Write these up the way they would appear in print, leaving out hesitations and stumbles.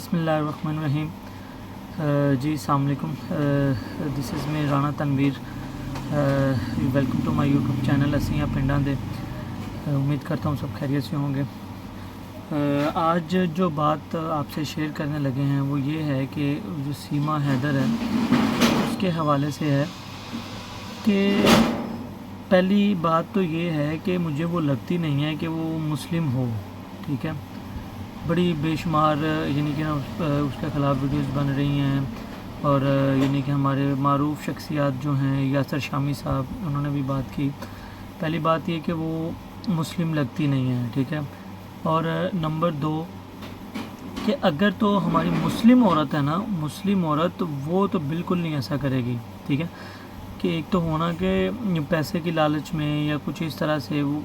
بسم اللہ الرحمن الرحیم۔ جی السلام علیکم، this is me Rana Tanveer, welcome to my YouTube channel اسیاں پنڈاں دے۔ امید کرتا ہوں سب خیریت سے ہوں گے۔ آج جو بات آپ سے شیئر کرنے لگے ہیں وہ یہ ہے کہ جو سیما حیدر ہے اس کے حوالے سے ہے کہ پہلی بات تو یہ ہے کہ مجھے وہ لگتی نہیں ہے کہ وہ مسلم ہو، ٹھیک ہے۔ بڑی بے شمار یعنی کہ اس کے خلاف ویڈیوز بن رہی ہیں، اور یعنی کہ ہمارے معروف شخصیات جو ہیں یاسر شامی صاحب، انہوں نے بھی بات کی۔ پہلی بات یہ کہ وہ مسلم لگتی نہیں ہے، ٹھیک ہے۔ اور نمبر دو کہ اگر تو ہماری مسلم عورت ہے نا، مسلم عورت وہ تو بالکل نہیں ایسا کرے گی، ٹھیک ہے۔ کہ ایک تو ہونا کہ پیسے کی لالچ میں یا کچھ اس طرح سے وہ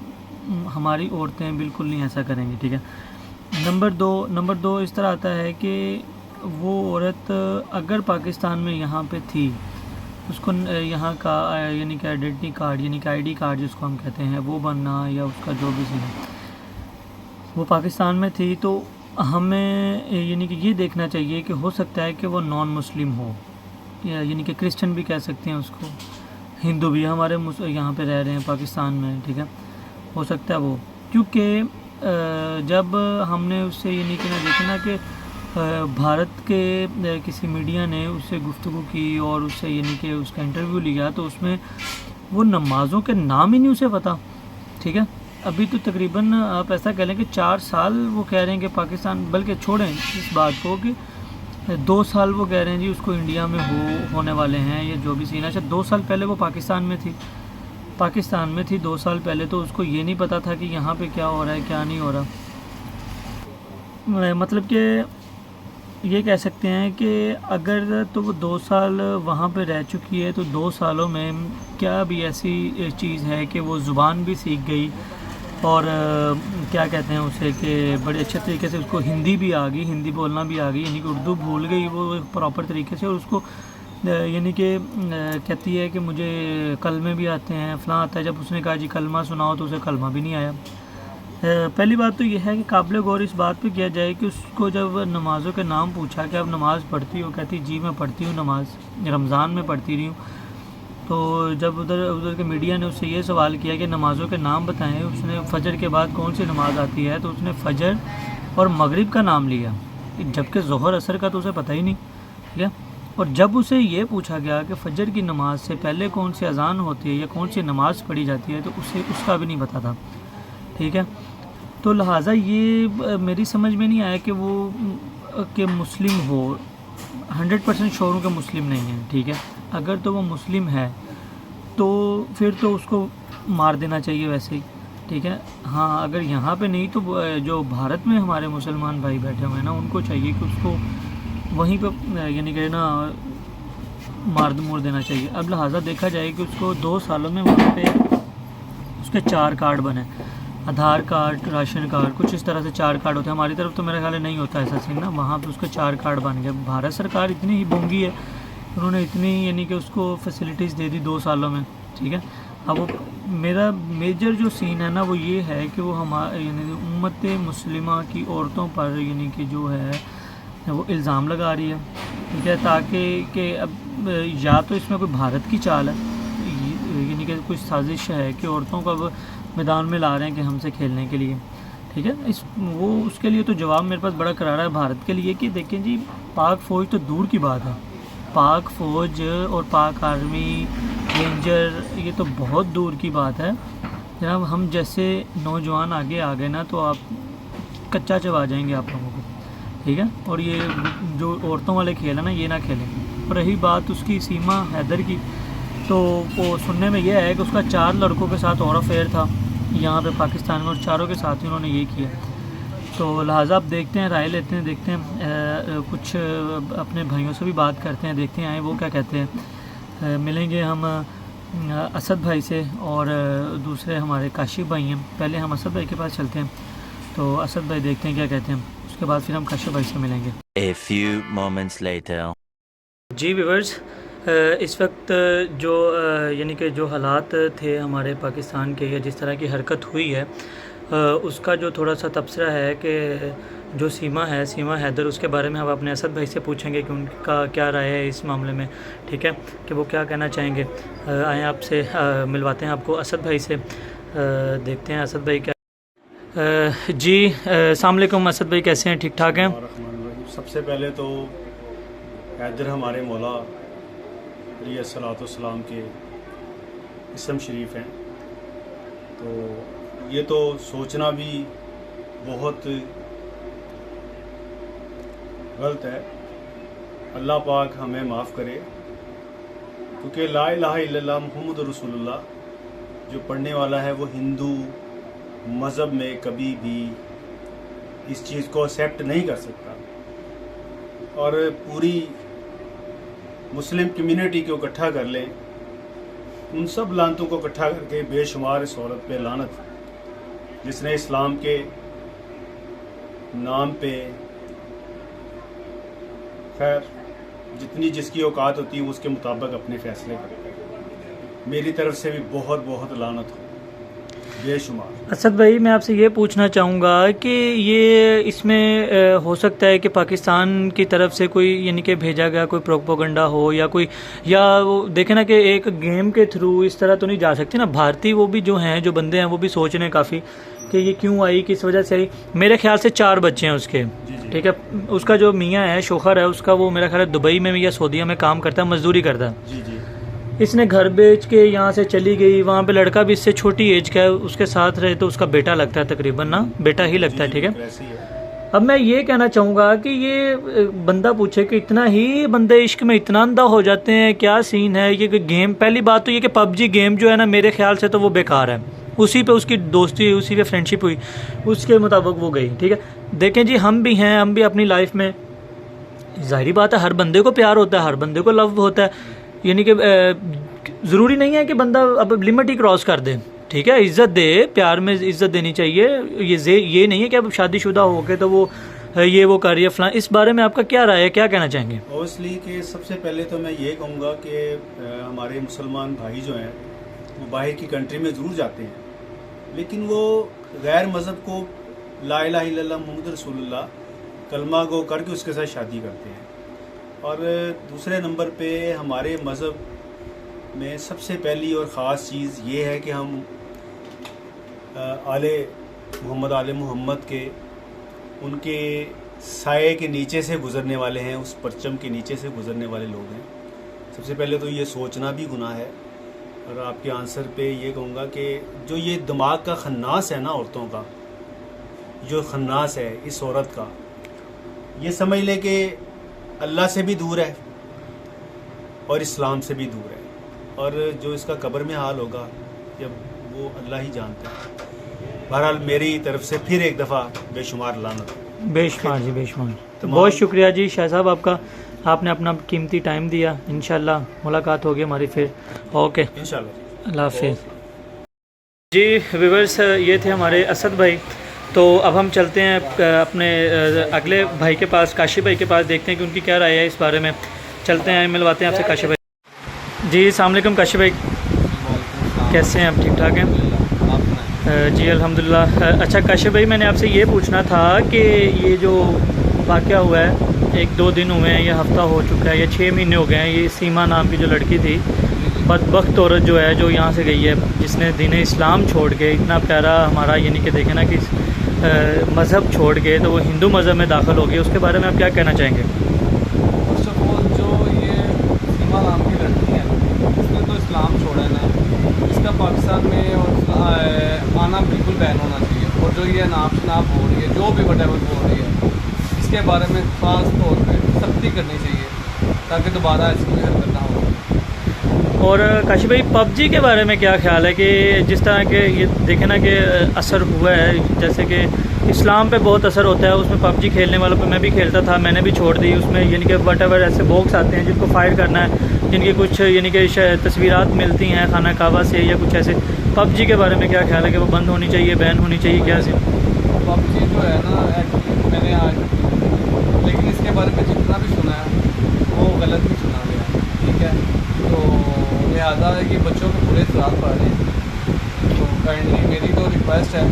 ہماری عورتیں بالکل نہیں ایسا کریں گی، ٹھیک ہے۔ نمبر دو اس طرح آتا ہے کہ وہ عورت اگر پاکستان میں یہاں پہ تھی، اس کو یہاں کا یعنی کہ آئیڈینٹی کارڈ یعنی کہ آئی ڈی کارڈ جس کو ہم کہتے ہیں وہ بننا، یا اس کا جو بھی سین وہ پاکستان میں تھی، تو ہمیں یعنی کہ یہ دیکھنا چاہیے کہ ہو سکتا ہے کہ وہ نان مسلم ہو، یعنی کہ کرسچن بھی کہہ سکتے ہیں اس کو، ہندو بھی ہمارے یہاں پہ رہ رہے ہیں پاکستان میں، ٹھیک ہے۔ ہو سکتا ہے وہ، کیونکہ جب ہم نے اس سے یعنی کہ دیکھیں نا کہ بھارت کے کسی میڈیا نے اس سے گفتگو کی اور اس سے یعنی کہ اس کا انٹرویو لیا، تو اس میں وہ نمازوں کے نام ہی نہیں اسے پتہ، ٹھیک ہے۔ ابھی تو تقریباً آپ ایسا کہہ لیں کہ 4 سال وہ کہہ رہے ہیں کہ پاکستان، بلکہ چھوڑیں اس بات کو کہ 2 سال وہ کہہ رہے ہیں جی اس کو انڈیا میں ہونے والے ہیں، یا جو بھی سین ہے۔ اچھا 2 سال پہلے وہ پاکستان میں تھی 2 سال پہلے، تو اس کو یہ نہیں پتہ تھا کہ یہاں پہ کیا ہو رہا ہے کیا نہیں ہو رہا۔ مطلب کہ یہ کہہ سکتے ہیں کہ اگر تو وہ 2 سال وہاں پہ رہ چکی ہے، تو 2 سالوں میں کیا بھی ایسی چیز ہے کہ وہ زبان بھی سیکھ گئی، اور کیا کہتے ہیں اسے کہ بڑے اچھے طریقے سے اس کو ہندی بھی آ گئی، ہندی بولنا بھی آ گئی، یعنی کہ اردو بھول گئی وہ پراپر طریقے سے، اور اس کو یعنی کہ کہتی ہے کہ مجھے کلمے بھی آتے ہیں، فلاں آتا ہے۔ جب اس نے کہا جی کلمہ سناؤ تو اسے کلمہ بھی نہیں آیا۔ پہلی بات تو یہ ہے کہ قابل غور اس بات پہ کیا جائے کہ اس کو جب نمازوں کے نام پوچھا کہ آپ نماز پڑھتی ہو، کہتی جی میں پڑھتی ہوں، نماز رمضان میں پڑھتی رہی ہوں۔ تو جب ادھر کے میڈیا نے اس سے یہ سوال کیا کہ نمازوں کے نام بتائیں، اس نے فجر کے بعد کون سی نماز آتی ہے، تو اس نے فجر اور مغرب کا نام لیا، جبکہ ظہر عصر کا تو اسے پتہ ہی نہیں، ٹھیک ہے۔ اور جب اسے یہ پوچھا گیا کہ فجر کی نماز سے پہلے کون سی اذان ہوتی ہے یا کون سی نماز پڑھی جاتی ہے، تو اسے اس کا بھی نہیں پتہ تھا، ٹھیک ہے۔ تو لہٰذا یہ میری سمجھ میں نہیں آیا کہ وہ کہ مسلم ہو، 100% شور ہوں کہ مسلم نہیں ہے، ٹھیک ہے۔ اگر تو وہ مسلم ہے تو پھر تو اس کو مار دینا چاہیے ویسے ہی، ٹھیک ہے۔ ہاں اگر یہاں پہ نہیں تو جو بھارت میں ہمارے مسلمان بھائی بیٹھے ہوئے ہیں نا، ان کو چاہیے کہ اس کو وہیں پہ یعنی کہ نا مار دینا چاہیے۔ اب لہٰذا دیکھا جائے کہ اس کو 2 سالوں میں وہاں پہ اس کے 4 کارڈ بنے، آدھار کارڈ، راشن کارڈ، کچھ اس طرح سے 4 کارڈ ہوتے ہیں۔ ہماری طرف تو میرے خیال نہیں ہوتا ایسا سین نا، وہاں پہ اس کے 4 کارڈ بن گئے۔ بھارت سرکار اتنی ہی بونگی ہے، انہوں نے اتنی یعنی کہ اس کو فیسلٹیز دے دی 2 سالوں میں، ٹھیک ہے۔ اب وہ میرا میجر جو سین ہے نا وہ یہ ہے کہ وہ یعنی امت مسلمہ کی عورتوں پر یعنی کہ جو ہے وہ الزام لگا رہی ہے، ٹھیک ہے، تاکہ کہ اب یا تو اس میں کوئی بھارت کی چال ہے، یعنی کہ کوئی سازش ہے کہ عورتوں کو اب میدان میں لا رہے ہیں کہ ہم سے کھیلنے کے لیے، ٹھیک ہے۔ اس کے لیے تو جواب میرے پاس بڑا کرارا ہے بھارت کے لیے کہ دیکھیں جی پاک فوج تو دور کی بات ہے، پاک فوج اور پاک آرمی رینجر یہ تو بہت دور کی بات ہے جناب۔ ہم جیسے نوجوان آگے آ گئے نا تو آپ کچا چبا جائیں گے آپ لوگوں کو، ٹھیک ہے۔ اور یہ جو عورتوں والے کھیل ہیں نا یہ نہ کھیلیں۔ اور رہی بات اس کی سیما حیدر کی، تو وہ سننے میں یہ ہے کہ اس کا 4 لڑکوں کے ساتھ اور افیئر تھا یہاں پہ پاکستان میں، اور چاروں کے ساتھ ہی انہوں نے یہ کیا۔ تو لہٰذا اب دیکھتے ہیں، رائے لیتے ہیں، دیکھتے ہیں، کچھ اپنے بھائیوں سے بھی بات کرتے ہیں، دیکھتے ہیں وہ کیا کہتے ہیں۔ ملیں گے ہم اسد بھائی سے، اور دوسرے ہمارے کاشف بھائی ہیں۔ پہلے ہم اسد بھائی کے پاس چلتے ہیں، تو اسد بھائی دیکھتے ہیں کیا کہتے ہیں، اس کے بعد پھر ہم کاشف بھائی سے ملیں گے۔ A few moments later. جی ویورز، اس وقت جو یعنی کہ جو حالات تھے ہمارے پاکستان کے، یا جس طرح کی حرکت ہوئی ہے، اس کا جو تھوڑا سا تبصرہ ہے کہ جو سیما حیدر، اس کے بارے میں ہم اپنے اسد بھائی سے پوچھیں گے کہ ان کا کیا رائے ہے اس معاملے میں، ٹھیک ہے، کہ وہ کیا کہنا چاہیں گے۔ آئیں آپ سے ملواتے ہیں آپ کو اسد بھائی سے، دیکھتے ہیں اسد بھائی کیا۔ جی السلام علیکم اسد بھائی، کیسے ہیں؟ ٹھیک ٹھاک ہیں؟ سب سے پہلے تو حیدر ہمارے مولا علیہ الصلوۃ والسلام کے اسم شریف ہیں، تو یہ تو سوچنا بھی بہت غلط ہے۔ اللہ پاک ہمیں معاف کرے، کیونکہ لا الہ الا اللہ محمد رسول اللہ جو پڑھنے والا ہے وہ ہندو مذہب میں کبھی بھی اس چیز کو ایکسیپٹ نہیں کر سکتا، اور پوری مسلم کمیونٹی کو اکٹھا کر لیں، ان سب لعنتوں کو اکٹھا کر کے بے شمار اس عورت پہ لعنت جس نے اسلام کے نام پہ، خیر جتنی جس کی اوقات ہوتی ہے اس کے مطابق اپنے فیصلے کرے۔ میری طرف سے بھی بہت بہت لعنت ہو، بے شمار۔ اسد بھائی میں آپ سے یہ پوچھنا چاہوں گا کہ یہ اس میں ہو سکتا ہے کہ پاکستان کی طرف سے کوئی یعنی کہ بھیجا گیا کوئی پروپیگنڈا ہو، یا کوئی، یا وہ دیکھیں نا کہ ایک گیم کے تھرو اس طرح تو نہیں جا سکتی نا، بھارتی وہ بھی جو ہیں جو بندے ہیں وہ بھی سوچ رہے ہیں کافی کہ یہ کیوں آئی، کس وجہ سے آئی۔ میرے خیال سے 4 بچے ہیں اس کے، ٹھیک ہے، اس کا جو میاں ہے شوہر ہے اس کا، وہ میرا خیال ہے دبئی میں یا سعودیہ میں کام کرتا ہے، مزدوری کرتا ہے۔ جی جی، اس نے گھر بیچ کے یہاں سے چلی گئی، وہاں پہ لڑکا بھی اس سے چھوٹی ایج کا ہے، اس کے ساتھ رہے تو اس کا بیٹا لگتا ہے تقریباً، نا بیٹا ہی لگتا ہے، ٹھیک ہے۔ ایسی ہے۔ اب میں یہ کہنا چاہوں گا کہ یہ بندہ پوچھے کہ اتنا ہی بندے عشق میں اتنا اندھا ہو جاتے ہیں، کیا سین ہے یہ کہ گیم، پہلی بات تو یہ کہ پب جی گیم جو ہے نا میرے خیال سے تو وہ بیکار ہے، اسی پہ اس کی دوستی ہوئی، اسی پہ فرینڈشپ ہوئی، اس کے مطابق وہ گئی، ٹھیک ہے۔ دیکھیں جی ہم بھی ہیں، ہم بھی اپنی لائف میں، ظاہری بات ہے ہر بندے کو پیار ہوتا ہے، ہر بندے کو لو ہوتا ہے، یعنی کہ ضروری نہیں ہے کہ بندہ اب لمٹ ہی کراس کر دے، ٹھیک ہے، عزت دے، پیار میں عزت دینی چاہیے، یہ نہیں ہے کہ اب شادی شدہ ہو کے تو وہ یہ وہ کر رہی ہے فلاں۔ اس بارے میں آپ کا کیا رائے ہے، کیا کہنا چاہیں گے؟ اوبویسلی کہ سب سے پہلے تو میں یہ کہوں گا کہ ہمارے مسلمان بھائی جو ہیں وہ باہر کی کنٹری میں ضرور جاتے ہیں، لیکن وہ غیر مذہب کو لا الہ الا اللہ محمد رسول اللہ کلمہ گو کر کے اس کے ساتھ شادی کرتے ہیں۔ اور دوسرے نمبر پہ ہمارے مذہب میں سب سے پہلی اور خاص چیز یہ ہے کہ ہم آل محمد کے ان کے سائے کے نیچے سے گزرنے والے ہیں، اس پرچم کے نیچے سے گزرنے والے لوگ ہیں۔ سب سے پہلے تو یہ سوچنا بھی گناہ ہے، اور آپ کے آنسر پہ یہ کہوں گا کہ جو یہ دماغ کا خناس ہے نا، عورتوں کا جو خناس ہے اس عورت کا، یہ سمجھ لے کہ اللہ سے بھی دور ہے اور اسلام سے بھی دور ہے، اور جو اس کا قبر میں حال ہوگا جب وہ اللہ ہی جانتا ہے۔ بہرحال میری طرف سے پھر ایک دفعہ بے شمار لعنت۔ بے شمار جی، بے شمار۔ بہت شکریہ جی شاہ صاحب آپ کا، آپ نے اپنا قیمتی ٹائم دیا، انشاءاللہ ملاقات ہوگی ہماری پھر، اوکے، انشاءاللہ، اللہ حافظ۔ جی ویورز، یہ تھے ہمارے اسد بھائی، تو اب ہم چلتے ہیں اپنے اگلے بھائی کے پاس، کاشف بھائی کے پاس، دیکھتے ہیں کہ ان کی کیا رائے ہے اس بارے میں، چلتے ہیں ملواتے ہیں آپ سے کاشف بھائی۔ جی السلام علیکم کاشف بھائی، کیسے ہیں آپ؟ ٹھیک ٹھاک ہیں؟ جی الحمدللہ۔ اچھا کاشف بھائی، میں نے آپ سے یہ پوچھنا تھا کہ یہ جو واقعہ ہوا ہے، 1-2 دن ہوئے ہیں، یہ ہفتہ ہو چکا ہے، یا 6 مہینے ہو گئے ہیں، یہ سیما نام کی جو لڑکی تھی، بدبخت عورت جو ہے جو یہاں سے گئی ہے، جس نے دین اسلام چھوڑ کے، اتنا پیارا ہمارا یعنی کہ دیکھیں نا کہ مذہب چھوڑ کے تو وہ ہندو مذہب میں داخل ہو گئی، اس کے بارے میں آپ کیا کہنا چاہیں گے؟ فرسٹ آف آل جو یہ سیما نام کی لڑکی ہے، اس نے تو اسلام چھوڑا ہے نا، اس کا پاکستان میں آنا بالکل بین ہونا چاہیے، اور جو یہ ناپ شناپ ہو رہی ہے، جو بھی وٹ ایور ہو رہی ہے، اس کے بارے میں خاص طور پہ سختی کرنی چاہیے تاکہ دوبارہ ایسی کوئی حرکت نہ ہو۔ اور کاشف بھائی پب جی کے بارے میں کیا خیال ہے کہ جس طرح کہ یہ دیکھیں نا کہ اثر ہوا ہے، جیسے کہ اسلام پہ بہت اثر ہوتا ہے، اس میں پب جی کھیلنے والوں پہ میں بھی کھیلتا تھا، میں نے بھی چھوڑ دی، اس میں یعنی کہ وٹ ایور ایسے باکس آتے ہیں جن کو فائر کرنا ہے، جن کی کچھ یعنی کہ تصویرات ملتی ہیں خانہ کعبہ سے یا کچھ ایسے، پب جی کے بارے میں کیا خیال ہے کہ وہ بند ہونی چاہیے، بین ہونی چاہیے، کیا سی؟ پب جی جو ہے نا، ایکچولی میں نے آج، لیکن اس کے بارے میں جتنا بھی سنا ہے وہ غلط بھی سنا گیا، ٹھیک ہے، تو لہٰذا یہ بچوں پہ برے اثرات پڑ رہے ہیں، تو کائنڈلی میری تو ریکویسٹ ہے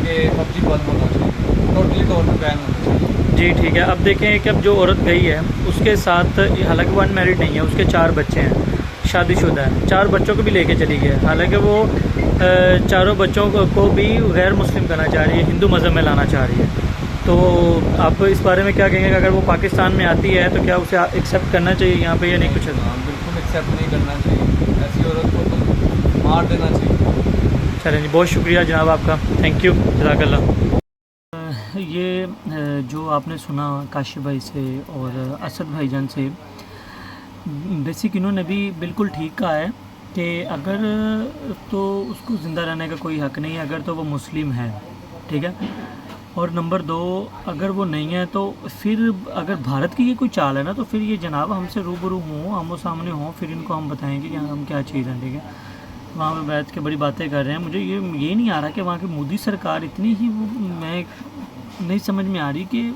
کہ PUBG بند ہونا چاہیے، ٹوٹلی طور پہ بین ہونا چاہیے۔ جی ٹھیک ہے، اب دیکھیں کہ اب جو عورت گئی ہے اس کے ساتھ، حالانکہ وہ ان میرڈ نہیں ہے، اس کے 4 بچے ہیں، شادی شدہ ہے، 4 بچوں کو بھی لے کے چلی گئی ہے، حالانکہ وہ چاروں بچوں کو بھی غیر مسلم کرنا چاہ رہی ہے، ہندو مذہب میں لانا چاہ رہی ہے۔ تو آپ اس بارے میں کیا کہیں گے کہ اگر وہ پاکستان میں آتی ہے تو کیا اسے ایکسیپٹ کرنا چاہیے یہاں پہ یا نہیں کچھ؟ ہاں بالکل ایکسیپٹ نہیں کرنا چاہیے، ایسی عورت کو تو مار دینا چاہیے۔ چلیں جی، بہت شکریہ جناب آپ کا، تھینک یو، جزاک اللہ۔ یہ جو آپ نے سنا کاشف بھائی سے اور اسد بھائی جان سے، بیسک انہوں نے بھی بالکل ٹھیک کہا ہے کہ اگر تو اس کو زندہ رہنے کا کوئی حق نہیں ہے اگر تو وہ مسلم ہے، ٹھیک ہے، اور نمبر 2 اگر وہ نہیں ہے تو پھر اگر بھارت کی یہ کوئی چال ہے نا تو پھر یہ جناب ہم سے روبرو ہوں، آمو سامنے ہوں، پھر ان کو ہم بتائیں گے کہ ہم کیا چیز ہیں، ٹھیک ہے۔ وہاں پہ بیٹھ کے بڑی باتیں کر رہے ہیں، مجھے یہ نہیں آ رہا کہ وہاں کی مودی سرکار اتنی ہی میں نہیں سمجھ میں آ رہی کہ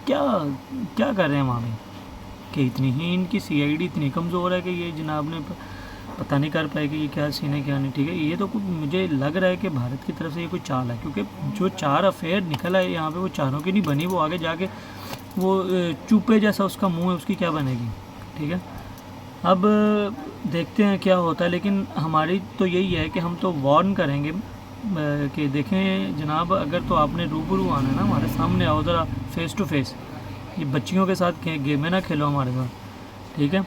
کیا کر رہے ہیں وہاں پہ، کہ اتنی ہی ان کی CID اتنی کمزور ہے کہ یہ جناب نے پتہ نہیں کر پائے کہ یہ کیا سین ہے کیا نہیں، ٹھیک ہے۔ یہ تو مجھے لگ رہا ہے کہ بھارت کی طرف سے یہ کوئی چال ہے، کیونکہ جو 4 افیئر نکل آئے یہاں پہ وہ چاروں کی نہیں بنی، وہ آگے جا کے وہ چوپے جیسا اس کا منہ ہے، اس کی کیا بنے گی، ٹھیک ہے۔ اب دیکھتے ہیں کیا ہوتا ہے، لیکن ہماری تو یہی ہے کہ ہم تو وارن کریں گے کہ دیکھیں جناب، اگر تو آپ نے روبرو آنا ہے نا، ہمارے سامنے آؤ ذرا فیس ٹو فیس، یہ بچیوں کے ساتھ گیمیں نہ کھیلو ہمارے ساتھ، ٹھیک ہے۔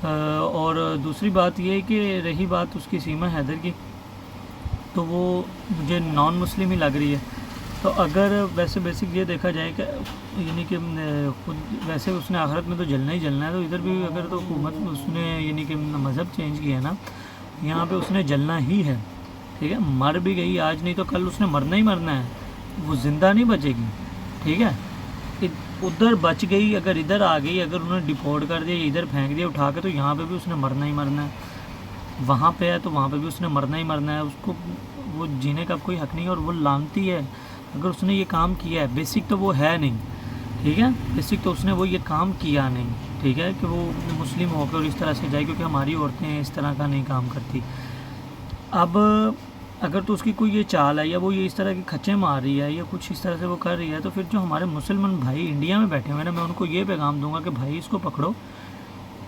اور دوسری بات یہ ہے کہ رہی بات اس کی سیما حیدر کی، تو وہ مجھے نان مسلم ہی لگ رہی ہے۔ تو اگر ویسے بیسک یہ دیکھا جائے کہ یعنی کہ خود ویسے اس نے آخرت میں تو جلنا ہی جلنا ہے، تو ادھر بھی اگر تو حکومت اس نے یعنی کہ مذہب چینج کیا ہے نا، یہاں پہ اس نے جلنا ہی ہے، ٹھیک ہے۔ مر بھی گئی آج نہیں تو کل اس نے مرنا ہی مرنا ہے، وہ زندہ نہیں بچے گی، ٹھیک ہے۔ ادھر بچ گئی، اگر ادھر آ گئی، اگر انہوں نے ڈپورٹ کر دیا، ادھر پھینک دیا اٹھا کے، تو یہاں پہ بھی اس نے مرنا ہی مرنا ہے، وہاں پہ ہے تو وہاں پہ بھی اس نے مرنا ہی مرنا ہے، اس کو وہ جینے کا کوئی حق نہیں ہے، اور وہ لانتی ہے اگر اس نے یہ کام کیا ہے، بیسک تو وہ ہے نہیں، ٹھیک ہے، بیسک تو اس نے وہ یہ کام کیا نہیں، ٹھیک ہے، کہ وہ مسلم ہو کے اور اس طرح سے جائے، کیونکہ ہماری عورتیں اس طرح کا نہیں کام کرتی۔ اب اگر تو اس کی کوئی یہ چال ہے یا وہ یہ اس طرح کی کھچے مار رہی ہے یا کچھ اس طرح سے وہ کر رہی ہے، تو پھر جو ہمارے مسلمان بھائی انڈیا میں بیٹھے ہوئے ہیں نا، میں ان کو یہ پیغام دوں گا کہ بھائی اس کو پکڑو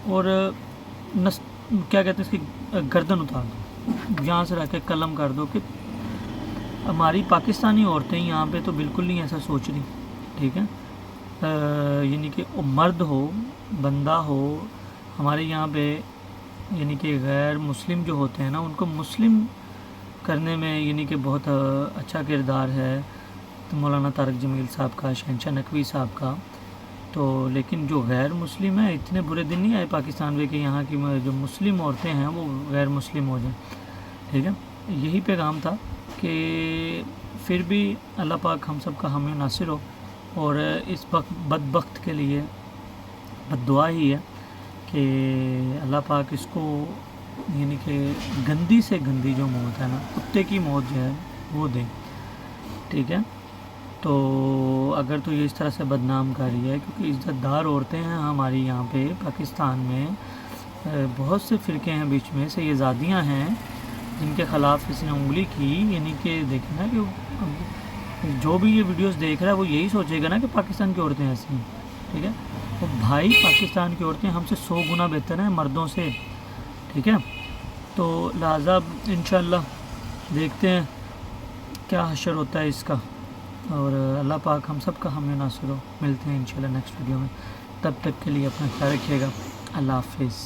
اور کیا کہتے ہیں اس کی گردن اتار دو، یہاں سے رہ کے قلم کر دو، کہ ہماری پاکستانی عورتیں یہاں پہ تو بالکل نہیں ایسا سوچ رہی، ٹھیک ہے۔ یعنی کہ مرد ہو، بندہ ہو، ہمارے یہاں پہ یعنی کہ غیر مسلم جو ہوتے ہیں نا، ان کو مسلم کرنے میں یعنی کہ بہت اچھا کردار ہے تو مولانا طارق جمیل صاحب کا، شہنشاہ نقوی صاحب کا، تو لیکن جو غیر مسلم ہیں، اتنے برے دن نہیں آئے پاکستان میں کہ یہاں کی جو مسلم عورتیں ہیں وہ غیر مسلم ہو جائیں، ٹھیک ہے۔ یہی پیغام تھا کہ پھر بھی اللہ پاک ہم سب کا حامی و ناصر ہو، اور اس بدبخت کے لیے بد دعا ہی ہے کہ اللہ پاک اس کو یعنی کہ گندی سے گندی جو موت ہے نا، کتے کی موت جو ہے وہ دیں، ٹھیک ہے۔ تو اگر تو یہ اس طرح سے بدنام کر رہی ہے، کیونکہ عزت دار عورتیں ہیں ہماری یہاں پہ پاکستان میں، بہت سے فرقے ہیں بیچ میں سے، یہ زادیاں ہیں جن کے خلاف کسی نے انگلی کی، یعنی کہ دیکھیں نا کہ جو بھی یہ ویڈیوز دیکھ رہا ہے وہ یہی سوچے گا نا کہ پاکستان کی عورتیں ایسی ہیں، ٹھیک ہے۔ وہ بھائی پاکستان کی عورتیں ہم سے 100 گنا بہتر ہیں مردوں سے، ٹھیک ہے۔ تو لہٰذا انشاءاللہ دیکھتے ہیں کیا حشر ہوتا ہے اس کا، اور اللہ پاک ہم سب کا حامی و ناصر ہو۔ ملتے ہیں انشاءاللہ نیکسٹ ویڈیو میں، تب تک کے لیے اپنا خیال رکھیے گا، اللہ حافظ۔